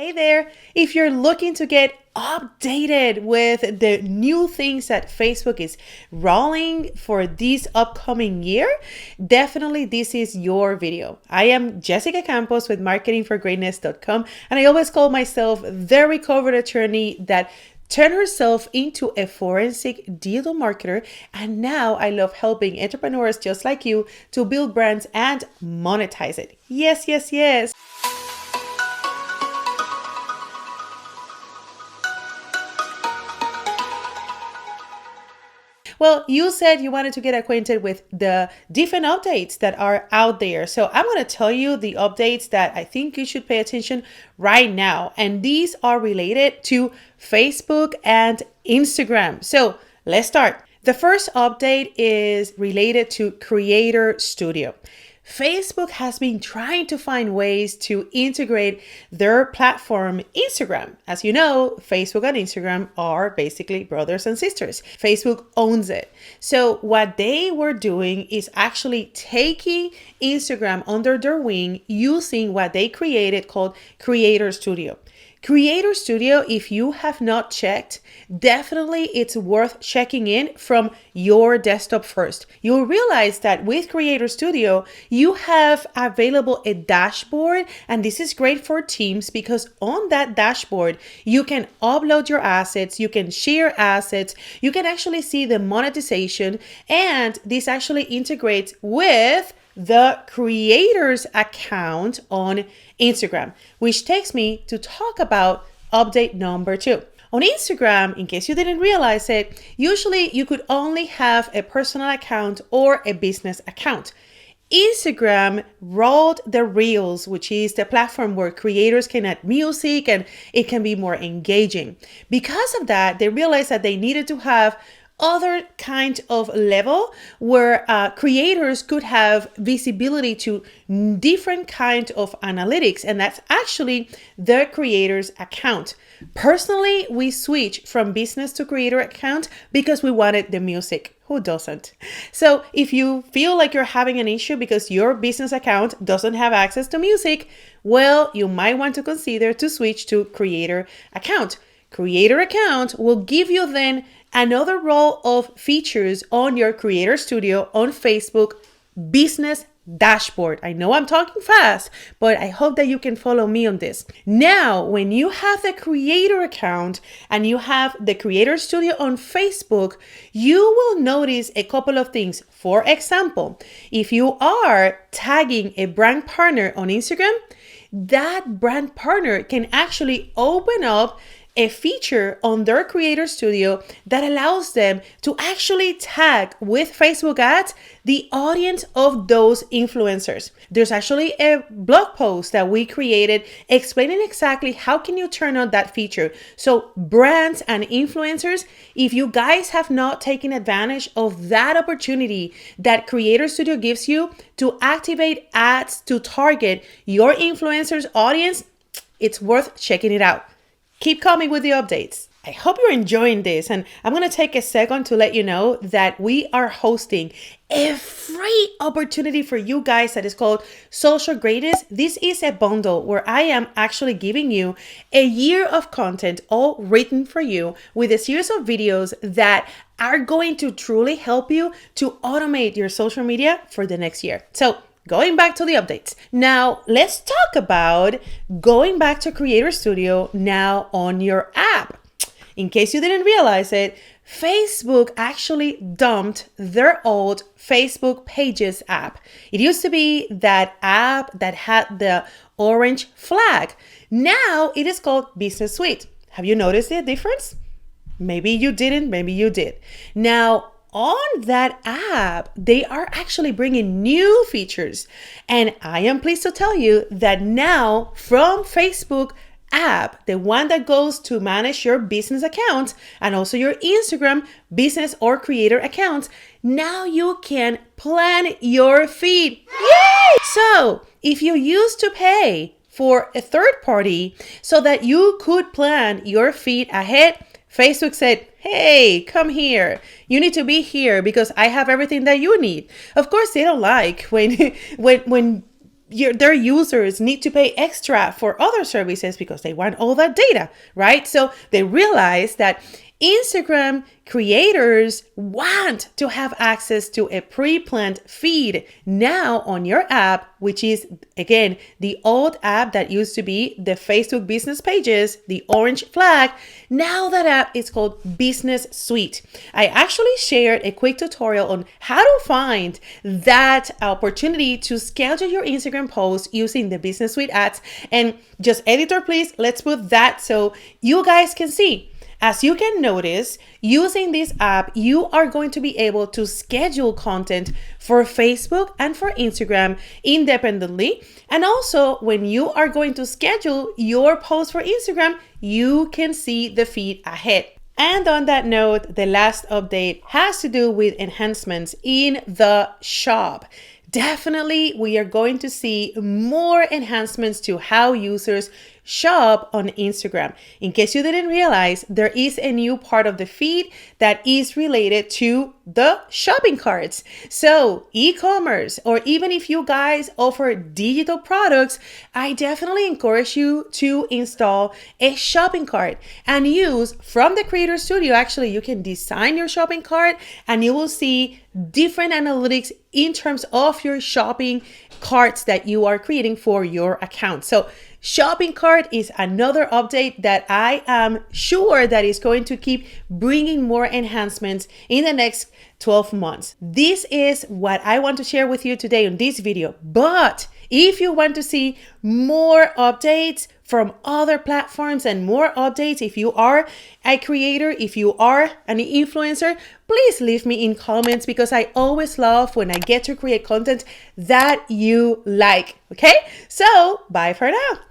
Hey there! If you're looking to get updated with the new things that Facebook is rolling for this upcoming year, definitely this is your video. I am Jessica Campos with marketingforgreatness.com, and I always call myself the recovered attorney that turned herself into a forensic digital marketer, and now I love helping entrepreneurs just like you to build brands and monetize it. Yes, yes, yes. Well, you said you wanted to get acquainted with the different updates that are out there. So I'm going to tell you the updates that I think you should pay attention right now. And these are related to Facebook and Instagram. So let's start. The first update is related to Creator Studio. Facebook has been trying to find ways to integrate their platform, Instagram. As you know, Facebook and Instagram are basically brothers and sisters. Facebook owns it. So what they were doing is actually taking Instagram under their wing using what they created called Creator Studio. Creator Studio, if you have not checked, definitely it's worth checking in from your desktop first. You'll realize that with Creator Studio, you have available a dashboard, and this is great for teams because on that dashboard, you can upload your assets, you can share assets, you can actually see the monetization, and this actually integrates with the creator's account on Instagram, which takes me to talk about update number 2. On Instagram, in case you didn't realize it, usually you could only have a personal account or a business account. Instagram rolled the Reels, which is the platform where creators can add music and it can be more engaging. Because of that, they realized that they needed to have other kind of level where creators could have visibility to different kind of analytics, and that's actually the creator's account. Personally, we switched from business to creator account because we wanted the music. Who doesn't? So if you feel like you're having an issue because your business account doesn't have access to music, well, you might want to consider to switch to creator account. Creator account will give you then another row of features on your Creator Studio on Facebook business dashboard. I know I'm talking fast, but I hope that you can follow me on this. Now, when you have the creator account and you have the Creator Studio on Facebook, you will notice a couple of things. For example, if you are tagging a brand partner on Instagram, that brand partner can actually open up a feature on their Creator Studio that allows them to actually tag with Facebook ads the audience of those influencers. There's actually a blog post that we created explaining exactly how can you turn on that feature. So brands and influencers, if you guys have not taken advantage of that opportunity that Creator Studio gives you to activate ads to target your influencers' audience, it's worth checking it out. Keep coming with the updates. I hope you're enjoying this, and I'm going to take a second to let you know that we are hosting a free opportunity for you guys that is called Social Greatness. This is a bundle where I am actually giving you a year of content all written for you with a series of videos that are going to truly help you to automate your social media for the next year. So going back to the updates. Now, let's talk about going back to Creator Studio now on your app. In case you didn't realize it, Facebook actually dumped their old Facebook Pages app. It used to be that app that had the orange flag. Now it is called Business Suite. Have you noticed the difference? Maybe you didn't, maybe you did. Now, on that app, they are actually bringing new features. And I am pleased to tell you that now from Facebook app, the one that goes to manage your business account and also your Instagram business or creator accounts, now you can plan your feed. Yay! So if you used to pay for a third party so that you could plan your feed ahead, Facebook said, hey, come here. You need to be here because I have everything that you need. Of course, they don't like when their users need to pay extra for other services because they want all that data, right? So they realize that Instagram creators want to have access to a pre-planned feed now on your app, which is, again, the old app that used to be the Facebook business pages, the orange flag. Now that app is called Business Suite. I actually shared a quick tutorial on how to find that opportunity to schedule your Instagram post using the Business Suite ads. And just editor, please, let's put that so you guys can see. As you can notice, using this app, you are going to be able to schedule content for Facebook and for Instagram independently. And also, when you are going to schedule your post for Instagram, you can see the feed ahead. And on that note, the last update has to do with enhancements in the shop. Definitely, we are going to see more enhancements to how users shop on Instagram. In case you didn't realize, there is a new part of the feed that is related to the shopping carts. So e-commerce, or even if you guys offer digital products, I definitely encourage you to install a shopping cart and use from the Creator Studio. Actually, you can design your shopping cart and you will see different analytics in terms of your shopping carts that you are creating for your account. So shopping cart is another update that I am sure that is going to keep bringing more enhancements in the next 12 months. This is what I want to share with you today on this video. But if you want to see more updates from other platforms and more updates, if you are a creator, if you are an influencer, please leave me in comments because I always love when I get to create content that you like. Okay, so bye for now.